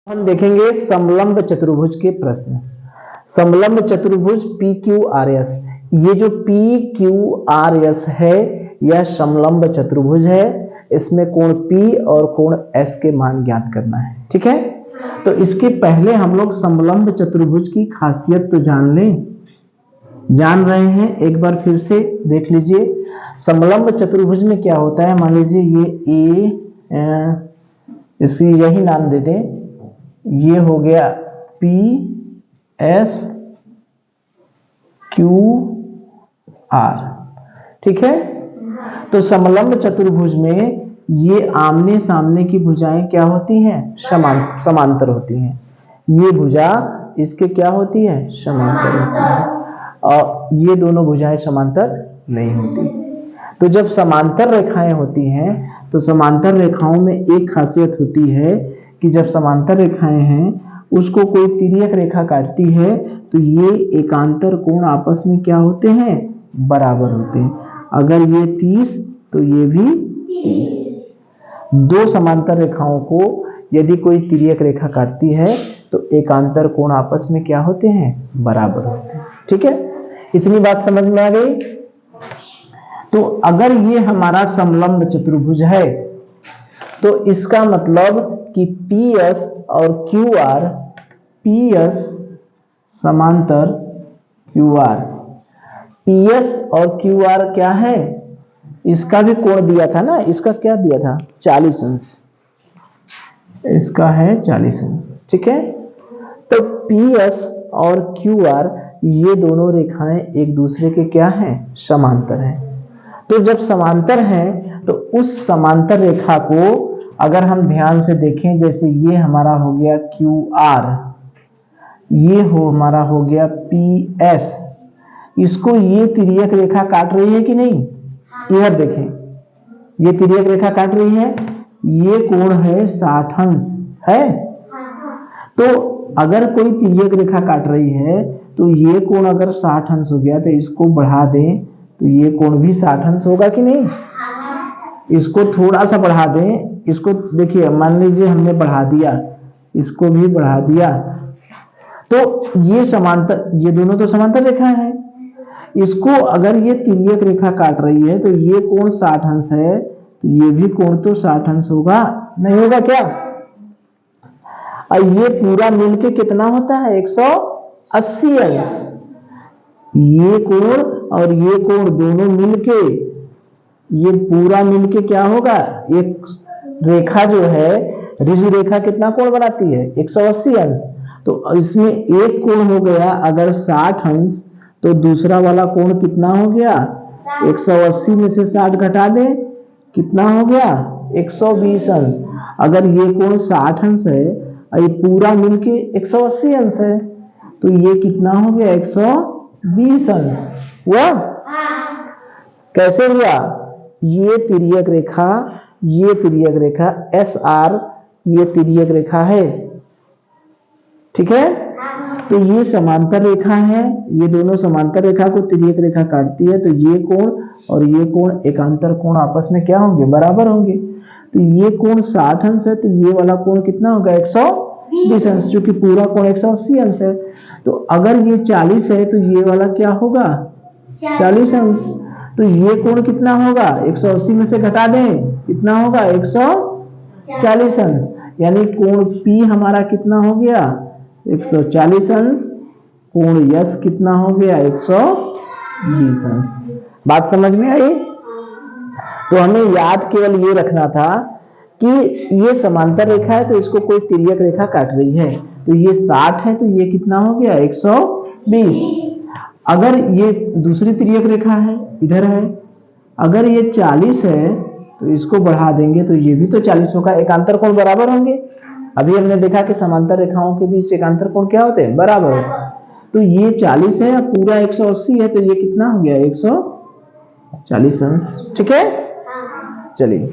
हम देखेंगे समलंब चतुर्भुज के प्रश्न। समलंब चतुर्भुज पी क्यू आर एस, ये जो पी क्यू आर एस है यह समलंब चतुर्भुज है। इसमें कोण पी और कोण एस के मान ज्ञात करना है। ठीक है, तो इसके पहले हम लोग समलंब चतुर्भुज की खासियत तो जान रहे हैं। एक बार फिर से देख लीजिए। समलंब चतुर्भुज में क्या होता है, मान लीजिए ये इसी यही नाम दे दें, ये हो गया पी एस क्यू आर। ठीक है, तो समलंब चतुर्भुज में ये आमने सामने की भुजाएं क्या होती हैं, समांतर होती हैं। ये भुजा इसके क्या होती है, समांतर होती है, और ये दोनों भुजाएं समांतर नहीं होती। तो जब समांतर रेखाएं होती हैं तो समांतर रेखाओं में एक खासियत होती है कि जब समांतर रेखाएं हैं उसको कोई तिर्यक रेखा काटती है तो ये एकांतर कोण आपस में क्या होते हैं, बराबर होते हैं। अगर ये 30 तो ये भी 30। दो समांतर रेखाओं को यदि कोई तिर्यक रेखा काटती है तो एकांतर कोण आपस में क्या होते हैं, बराबर होते हैं। ठीक है, इतनी बात समझ में आ गई। तो अगर ये हमारा समलंब चतुर्भुज है तो इसका मतलब कि पी एस और क्यू आर, पी एस समांतर क्यू आर, पी एस और क्यू आर क्या है, इसका भी कोण दिया था ना, इसका क्या दिया था, 40 अंश, इसका है 40 अंश। ठीक है, तो पी एस और क्यू आर ये दोनों रेखाएं एक दूसरे के क्या हैं, समांतर हैं। तो जब समांतर हैं तो उस समांतर रेखा को अगर हम ध्यान से देखें, जैसे ये हमारा हो गया क्यू आर, ये हमारा हो गया पी एस, इसको ये तिर्यक रेखा काट रही है कि नहीं, इधर देखें, ये तिर्यक रेखा काट रही है, ये कोण है 60 अंश है। तो अगर कोई तिर्यक रेखा काट रही है तो ये कोण अगर 60 अंश हो गया तो इसको बढ़ा दें तो ये कोण भी 60 अंश होगा कि नहीं। इसको थोड़ा सा बढ़ा दें, इसको देखिए, मान लीजिए हमने बढ़ा दिया, इसको भी बढ़ा दिया, तो ये समांतर, ये दोनों तो समांतर रेखा है। इसको अगर ये तिर्यक रेखा काट रही है तो ये कोण 60 अंश है, तो ये भी कोण तो 60 अंश होगा, नहीं होगा क्या। और ये पूरा मिलके कितना होता है, 180 अंश। ये कोण और ये कोण दोनों मिलके, ये पूरा मिलके क्या होगा, एक रेखा जो है ऋजु रेखा कितना कोण बनाती है, 180 अंश। तो इसमें एक कोण हो गया अगर 60 अंश, तो दूसरा वाला कोण कितना हो गया, 180 में से 60 घटा दें, कितना हो गया, 120 अंश। अगर ये कोण 60 अंश है और ये पूरा मिलके 180 अंश है तो ये कितना हो गया, 120 अंश हुआ। कैसे हुआ, ये तिर्यक रेखा, ये तिर्यक रेखा एस आर, ये तिर्यक रेखा है। ठीक है, तो ये समांतर रेखा है, ये दोनों समांतर रेखा को तिर्यक रेखा काटती है, तो ये कोण और ये कोण एकांतर कोण आपस में क्या होंगे, बराबर होंगे। तो ये कोण 60 अंश है तो ये वाला कोण कितना होगा, 120 अंश, क्योंकि पूरा कोण 180 अंश है। तो अगर ये 40 है तो ये वाला क्या होगा, 40 अंश। तो ये कोण कितना होगा, 180 में से घटा दें, कितना होगा, 140 अंश। यानी कोण P हमारा कितना हो गया, 140 अंश, कोण यस कितना हो गया, 120 अंश। बात समझ में आई। तो हमें याद केवल ये रखना था कि ये समांतर रेखा है तो इसको कोई तिर्यक रेखा काट रही है, तो ये 60 है तो ये कितना हो गया, 120। अगर ये दूसरी तिर्यक रेखा है, इधर है, अगर ये 40 है तो इसको बढ़ा देंगे तो ये भी तो 40 होगा, एकांतर कोण बराबर होंगे। अभी हमने देखा कि समांतर रेखाओं के बीच एकांतर कोण क्या होते हैं, बराबर होते हैं। तो ये 40 है, पूरा 180 है, तो ये कितना हो गया, 140 अंश। ठीक है, चलिए।